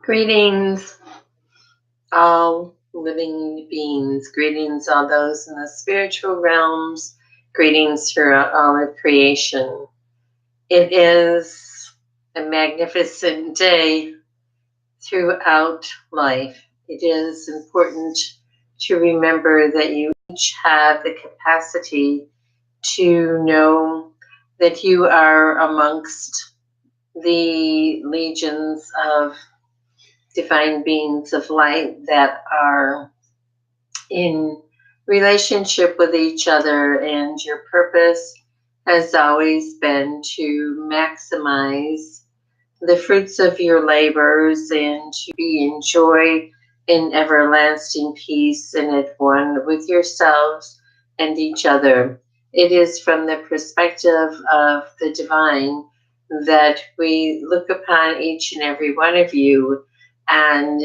Greetings, all living beings. Greetings, all those in the spiritual realms. Greetings throughout all of creation. It is a magnificent day throughout life. It is important to remember that you each have the capacity to know that you are amongst the legions of divine beings of light that are in relationship with each other, and your purpose has always been to maximize the fruits of your labors and to be in joy in everlasting peace and at one with yourselves and each other. It is from the perspective of the divine that we look upon each and every one of you and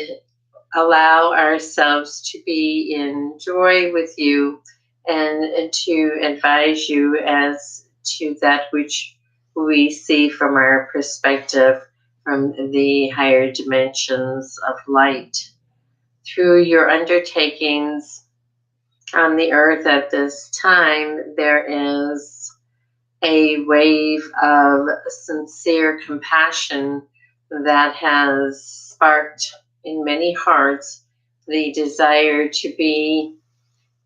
allow ourselves to be in joy with you and to advise you as to that which we see from our perspective from the higher dimensions of light. Through your undertakings on the earth at this time, there is a wave of sincere compassion that has sparked in many hearts the desire to be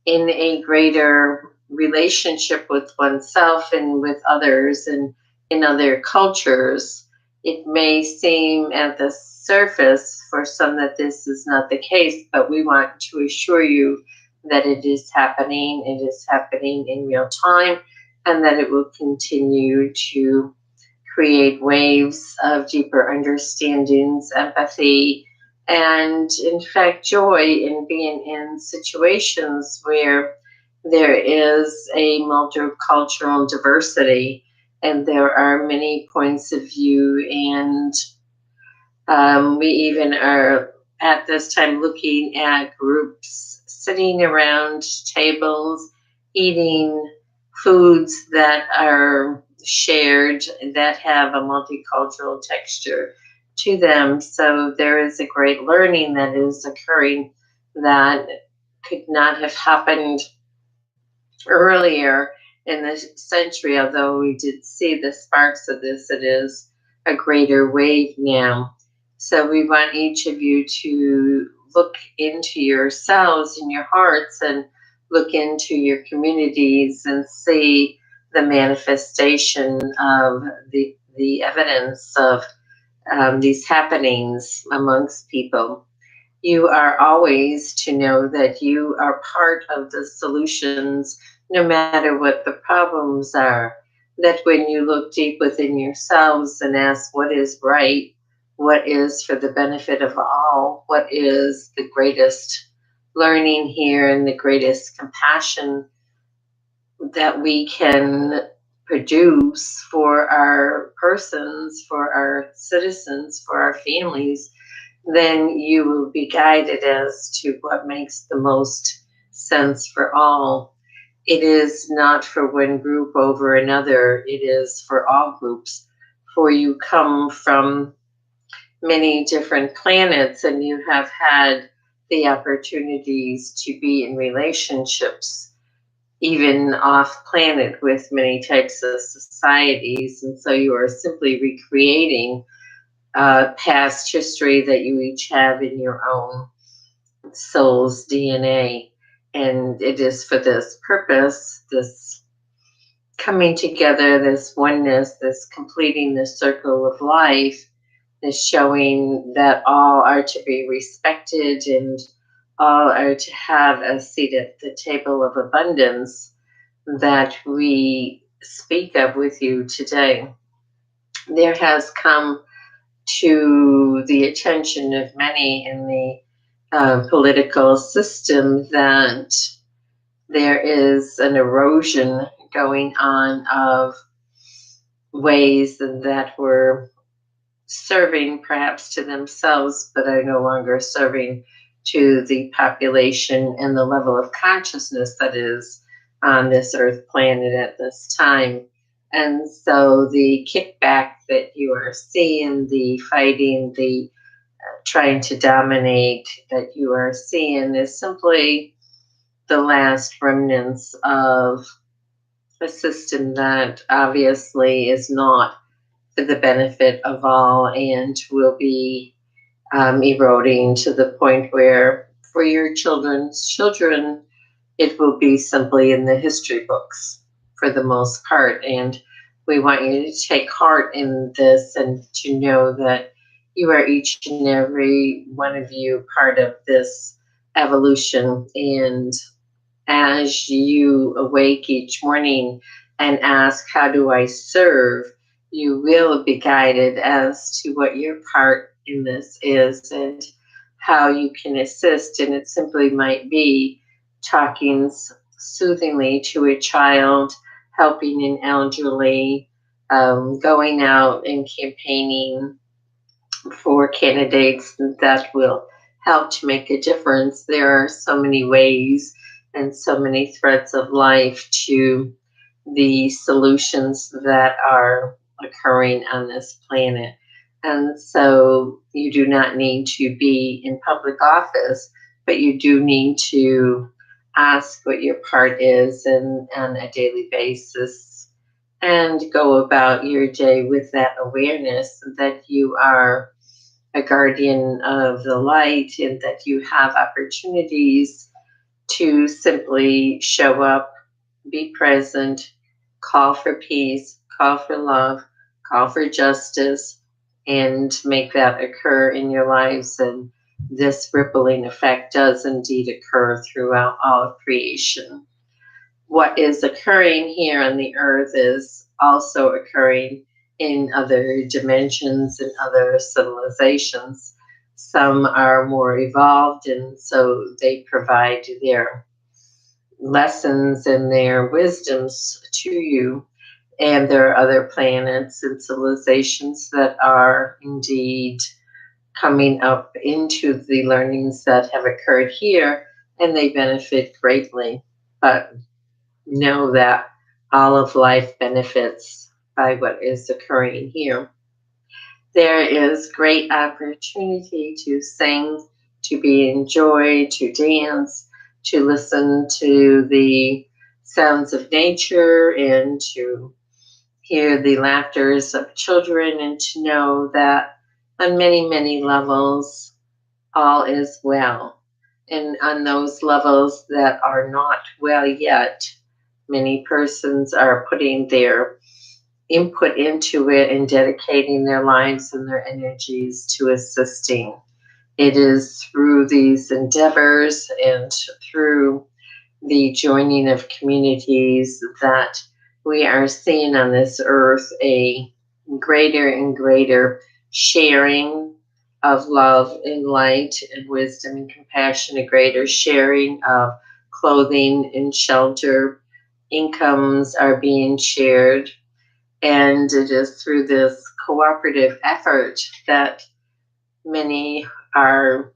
in a greater relationship with oneself and with others and in other cultures. It may seem at the surface for some that this is not the case, but we want to assure you that it is happening. It is happening in real time, and that it will continue to create waves of deeper understandings, empathy, and in fact, joy in being in situations where there is a multicultural diversity and there are many points of view. And we even are at this time looking at groups sitting around tables, eating foods that are shared that have a multicultural texture to them. So there is a great learning that is occurring that could not have happened earlier in the century, although we did see the sparks of this. It is a greater wave now. So we want each of you to look into yourselves and your hearts and look into your communities and see the manifestation of the evidence of these happenings amongst people. You are always to know that you are part of the solutions, no matter what the problems are. That when you look deep within yourselves and ask what is right, what is for the benefit of all, what is the greatest learning here and the greatest compassion that we can produce for our persons, for our citizens, for our families, then you will be guided as to what makes the most sense for all. It is not for one group over another, it is for all groups. For you come from many different planets and you have had the opportunities to be in relationships even off planet with many types of societies. And so you are simply recreating past history that you each have in your own soul's DNA. And it is for this purpose, this coming together, this oneness, this completing the circle of life, this showing that all are to be respected and all are to have a seat at the table of abundance that we speak of with you today. There has come to the attention of many in the political system that there is an erosion going on of ways that were serving perhaps to themselves, but are no longer serving to the population and the level of consciousness that is on this earth planet at this time. And so the kickback that you are seeing, the fighting, the trying to dominate that you are seeing is simply the last remnants of a system that obviously is not for the benefit of all and will be eroding to the point where for your children's children, it will be simply in the history books for the most part. And we want you to take heart in this and to know that you are each and every one of you part of this evolution. And as you awake each morning and ask, how do I serve? You will be guided as to what your part in this is and how you can assist. And it simply might be talking soothingly to a child, helping an elderly, going out and campaigning for candidates that will help to make a difference. There are so many ways and so many threads of life to the solutions that are occurring on this planet. And so you do not need to be in public office, but you do need to ask what your part is and on a daily basis and go about your day with that awareness that you are a guardian of the light and that you have opportunities to simply show up, be present, call for peace, call for love, call for justice, and make that occur in your lives. And this rippling effect does indeed occur throughout all of creation. What is occurring here on the earth is also occurring in other dimensions and other civilizations. Some are more evolved, and so they provide their lessons and their wisdoms to you. And there are other planets and civilizations that are indeed coming up into the learnings that have occurred here, and they benefit greatly. But know that all of life benefits by what is occurring here. There is great opportunity to sing, to be in joy, to dance, to listen to the sounds of nature and to hear the laughters of children and to know that on many, many levels, all is well. And on those levels that are not well yet, many persons are putting their input into it and dedicating their lives and their energies to assisting. It is through these endeavors and through the joining of communities that we are seeing on this earth a greater and greater sharing of love and light and wisdom and compassion, a greater sharing of clothing and shelter. Incomes are being shared, and it is through this cooperative effort that many are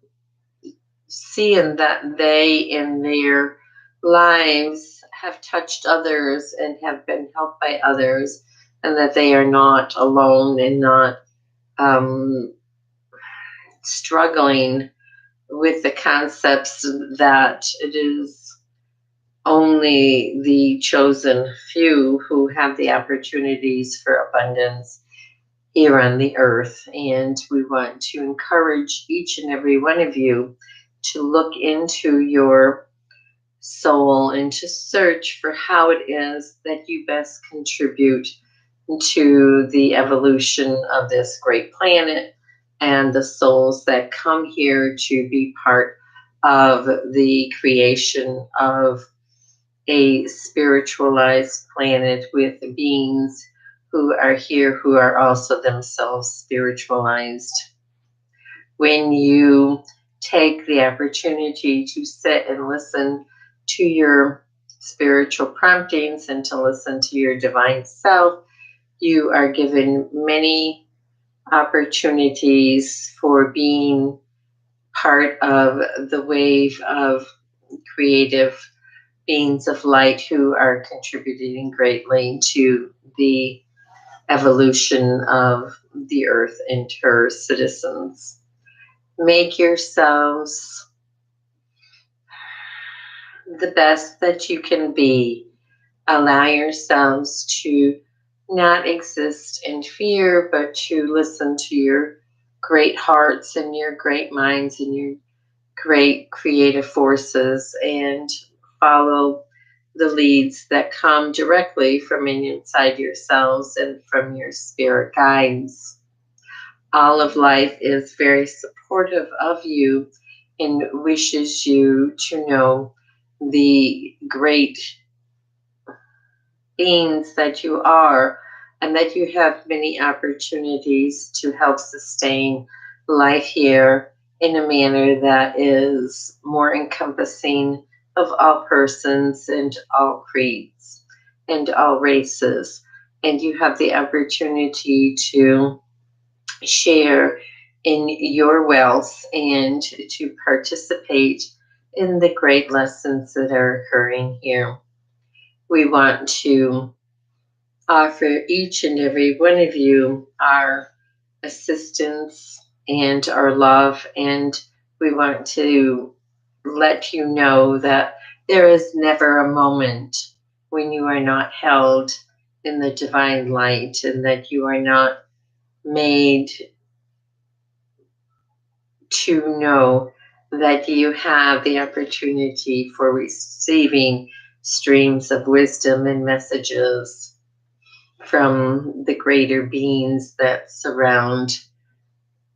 seeing that they in their lives have touched others and have been helped by others, and that they are not alone and not struggling with the concepts that it is only the chosen few who have the opportunities for abundance here on the earth. And we want to encourage each and every one of you to look into your soul and to search for how it is that you best contribute to the evolution of this great planet and the souls that come here to be part of the creation of a spiritualized planet with beings who are here who are also themselves spiritualized. When you take the opportunity to sit and listen to your spiritual promptings and to listen to your divine self, you are given many opportunities for being part of the wave of creative beings of light who are contributing greatly to the evolution of the earth and her citizens. Make yourselves the best that you can be. Allow yourselves to not exist in fear, but to listen to your great hearts and your great minds and your great creative forces and follow the leads that come directly from inside yourselves and from your spirit guides. All of life is very supportive of you and wishes you to know the great beings that you are, and that you have many opportunities to help sustain life here in a manner that is more encompassing of all persons and all creeds and all races. And you have the opportunity to share in your wealth and to participate in the great lessons that are occurring here. We want to offer each and every one of you our assistance and our love, and we want to let you know that there is never a moment when you are not held in the divine light and that you are not made to know that you have the opportunity for receiving streams of wisdom and messages from the greater beings that surround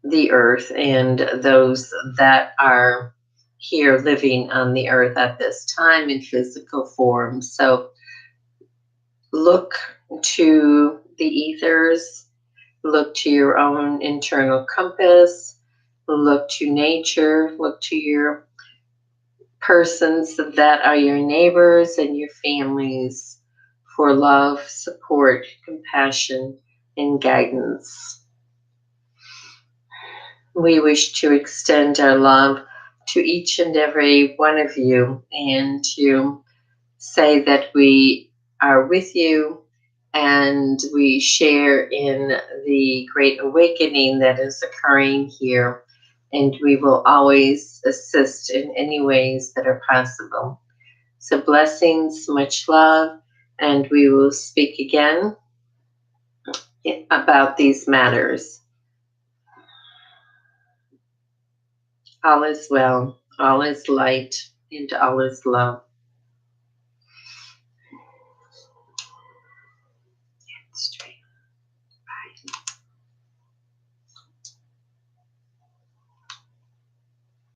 the earth and those that are here living on the earth at this time in physical form. So look to the ethers, look to your own internal compass, look to nature, look to your persons that are your neighbors and your families for love, support, compassion, and guidance. We wish to extend our love to each and every one of you and to say that we are with you and we share in the great awakening that is occurring here. And we will always assist in any ways that are possible. So, blessings, much love, and we will speak again about these matters. All is well, all is light, and all is love.